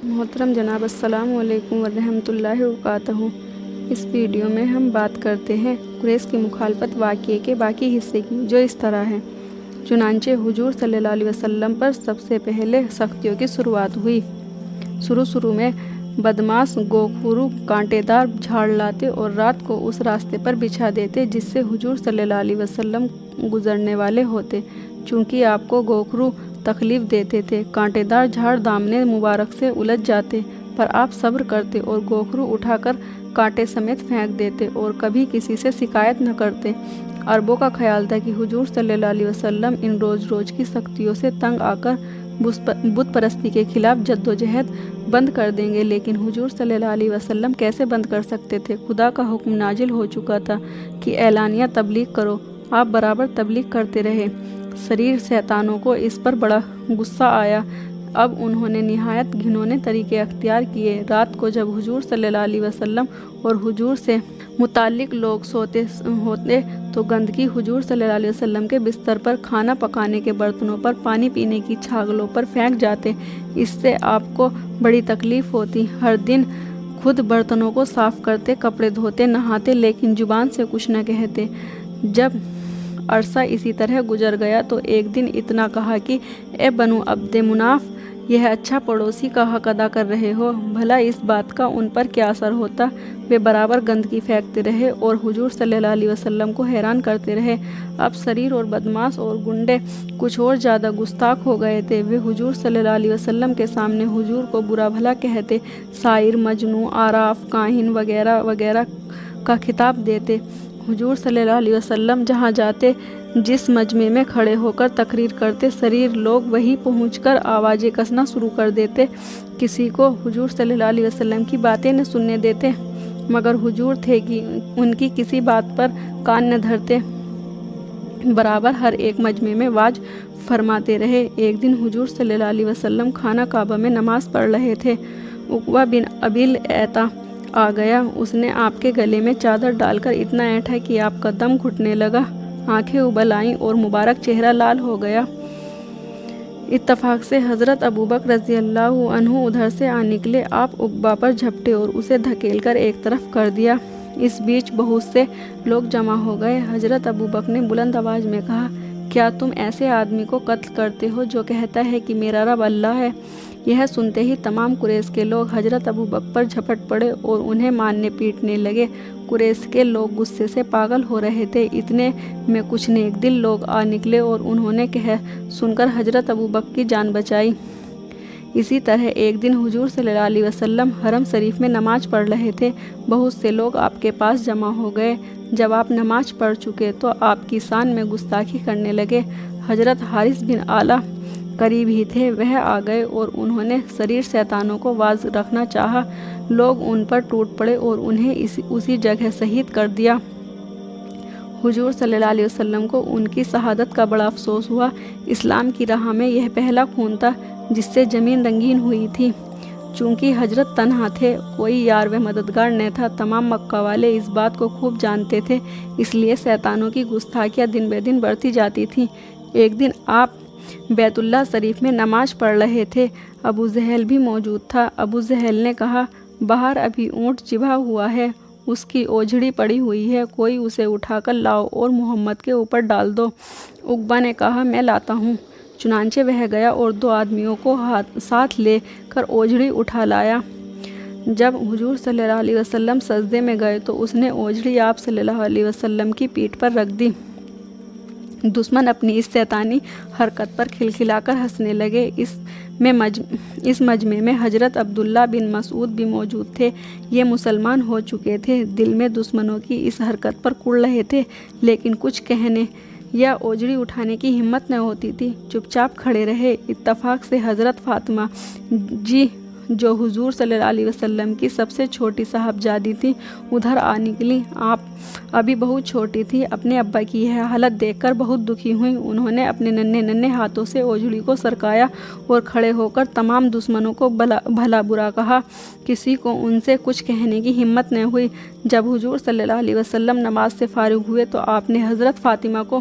محترم جناب السلام علیکم ورحمۃ اللہ وبرکاتہ۔ اس ویڈیو میں ہم بات کرتے ہیں قریش کی مخالفت واقعے کے باقی حصے کی، جو اس طرح ہے۔ چنانچہ حضور صلی اللہ علیہ وسلم پر سب سے پہلے سختیوں کی شروعات ہوئی۔ شروع میں بدماش گوکھرو کانٹے دار جھاڑ لاتے اور رات کو اس راستے پر بچھا دیتے جس سے حضور صلی اللہ علیہ وسلم گزرنے والے ہوتے۔ چونکہ آپ کو گوکھرو تکلیف دیتے تھے، کانٹے دار جھاڑ دامن مبارک سے الجھ جاتے، پر آپ صبر کرتے اور گوکھرو اٹھا کر کانٹے سمیت پھینک دیتے اور کبھی کسی سے شکایت نہ کرتے۔ عربوں کا خیال تھا کہ حضور صلی اللہ علیہ وسلم ان روز کی سختیوں سے تنگ آ کر بت پرستی کے خلاف جدوجہد بند کر دیں گے، لیکن حضور صلی اللہ علیہ وسلم کیسے بند کر سکتے تھے؟ خدا کا حکم نازل ہو چکا تھا کہ اعلانیہ تبلیغ کرو۔ آپ برابر تبلیغ کرتے رہے۔ شریر شیطانوں کو اس پر بڑا غصہ آیا۔ اب انہوں نے نہایت گھنونے طریقے اختیار کیے۔ رات کو جب حضور صلی اللہ علیہ وسلم اور حضور سے متعلق لوگ سوتے ہوتے تو گندگی حضور صلی اللہ علیہ وسلم کے بستر پر، کھانا پکانے کے برتنوں پر، پانی پینے کی چھاگلوں پر پھینک جاتے۔ اس سے آپ کو بڑی تکلیف ہوتی۔ ہر دن خود برتنوں کو صاف کرتے، کپڑے دھوتے، نہاتے، لیکن زبان سے کچھ نہ کہتے۔ جب عرصہ اسی طرح گزر گیا تو ایک دن اتنا کہا کہ اے بنو عبد مناف، یہ اچھا پڑوسی کا حق ادا کر رہے ہو، بھلا اس بات کا ان پر کیا اثر ہوتا؟ وہ برابر گندگی پھینکتے رہے اور حضور صلی اللہ علیہ وسلم کو حیران کرتے رہے۔ اب شریر اور بدماش اور گنڈے کچھ اور زیادہ گستاخ ہو گئے تھے۔ وہ حضور صلی اللہ علیہ وسلم کے سامنے حضور کو برا بھلا کہتے، شاعر، مجنوں، عراف، کاہن وغیرہ وغیرہ کا خطاب دیتے۔ حضور صلی اللہ علیہ وسلم جہاں جاتے، جس مجمع میں کھڑے ہو کر تقریر کرتے، شریر لوگ وہیں پہنچ کر آوازیں کسنا شروع کر دیتے۔ کسی کو حضور صلی اللہ علیہ وسلم کی باتیں نہ سننے دیتے، مگر حضور تھے کہ ان کی کسی بات پر کان نہ دھرتے، برابر ہر ایک مجمع میں واعظ فرماتے رہے۔ ایک دن حضور صلی اللہ علیہ وسلم خانہ کعبہ میں نماز پڑھ رہے تھے۔ عقبہ بن ابی معیط آ گیا۔ اس نے آپ کے گلے میں چادر ڈال کر اتنا اینٹھا کہ آپ کا دم گھٹنے لگا، آنکھیں ابل آئیں اور مبارک چہرہ لال ہو گیا۔ اتفاق سے حضرت ابوبکر رضی اللہ عنہ ادھر سے آ نکلے۔ آپ عقبہ پر جھپٹے اور اسے دھکیل کر ایک طرف کر دیا۔ اس بیچ بہت سے لوگ جمع ہو گئے۔ حضرت ابوبکر نے بلند آواز میں کہا، کیا تم ایسے آدمی کو قتل کرتے ہو جو کہتا ہے کہ میرا رب اللہ ہے؟ یہ سنتے ہی تمام قریش کے لوگ حضرت ابوبکر پر جھپٹ پڑے اور انہیں مارنے پیٹنے لگے۔ قریش کے لوگ غصے سے پاگل ہو رہے تھے۔ اتنے میں کچھ نیک دل لوگ آ نکلے اور انہوں نے سن کر حضرت ابوبکر کی جان بچائی۔ اسی طرح ایک دن حضور صلی اللہ علیہ وسلم حرم شریف میں نماز پڑھ رہے تھے۔ بہت سے لوگ آپ کے پاس جمع ہو گئے۔ جب آپ نماز پڑھ چکے تو آپ کی شان میں گستاخی کرنے لگے۔ حضرت حارث بن اعلیٰ قریب ہی تھے، وہ آ گئے اور انہوں نے شریر شیطانوں کو واعظ رکھنا چاہا۔ لوگ ان پر ٹوٹ پڑے اور انہیں اسی جگہ شہید کر دیا۔ حضور صلی اللہ علیہ وسلم کو ان کی شہادت کا بڑا افسوس ہوا۔ اسلام کی راہ میں یہ پہلا خون تھا جس سے زمین رنگین ہوئی تھی۔ چونکہ حضرت تنہا تھے، کوئی یار و مددگار نہ تھا، تمام مکہ والے اس بات کو خوب جانتے تھے، اس لیے شیطانوں کی گستاخیاں دن بہ دن بڑھتی جاتی تھیں۔ ایک دن آپ بیت اللہ شریف میں نماز پڑھ رہے تھے۔ ابو جہل بھی موجود تھا۔ ابو جہل نے کہا، باہر ابھی اونٹ ذبح ہوا ہے، اس کی اوجھڑی پڑی ہوئی ہے، کوئی اسے اٹھا کر لاؤ اور محمد کے اوپر ڈال دو۔ عقبہ نے کہا، میں لاتا ہوں۔ چنانچہ وہ گیا اور 2 آدمیوں کو ساتھ لے کر اوجھڑی اٹھا لایا۔ جب حضور صلی اللہ علیہ وسلم سجدے میں گئے تو اس نے اوجھڑی آپ صلی اللہ علیہ وسلم کی پیٹھ پر رکھ دی۔ دشمن اپنی اس شیطانی حرکت پر کھلکھلا کر ہنسنے لگے۔ اس مجمع میں حضرت عبداللہ بن مسعود بھی موجود تھے۔ یہ مسلمان ہو چکے تھے، دل میں دشمنوں کی اس حرکت پر کڑ رہے تھے، لیکن کچھ کہنے یا اوجھڑی اٹھانے کی ہمت نہ ہوتی تھی، چپ چاپ کھڑے رہے۔ اتفاق سے حضرت فاطمہ جو حضور صلی اللہ علیہ وسلم کی سب سے چھوٹی صاحبزادی تھی، ادھر آ نکلی۔ آپ ابھی بہت چھوٹی تھی، اپنے ابا کی یہ حالت دیکھ کر بہت دکھی ہوئیں۔ انہوں نے اپنے ننھے ہاتھوں سے اوجھڑی کو سرکایا اور کھڑے ہو کر تمام دشمنوں کو بھلا برا کہا۔ کسی کو ان سے کچھ کہنے کی ہمت نہ ہوئی۔ جب حضور صلی اللہ علیہ وسلم نماز سے فارغ ہوئے تو آپ نے حضرت فاطمہ کو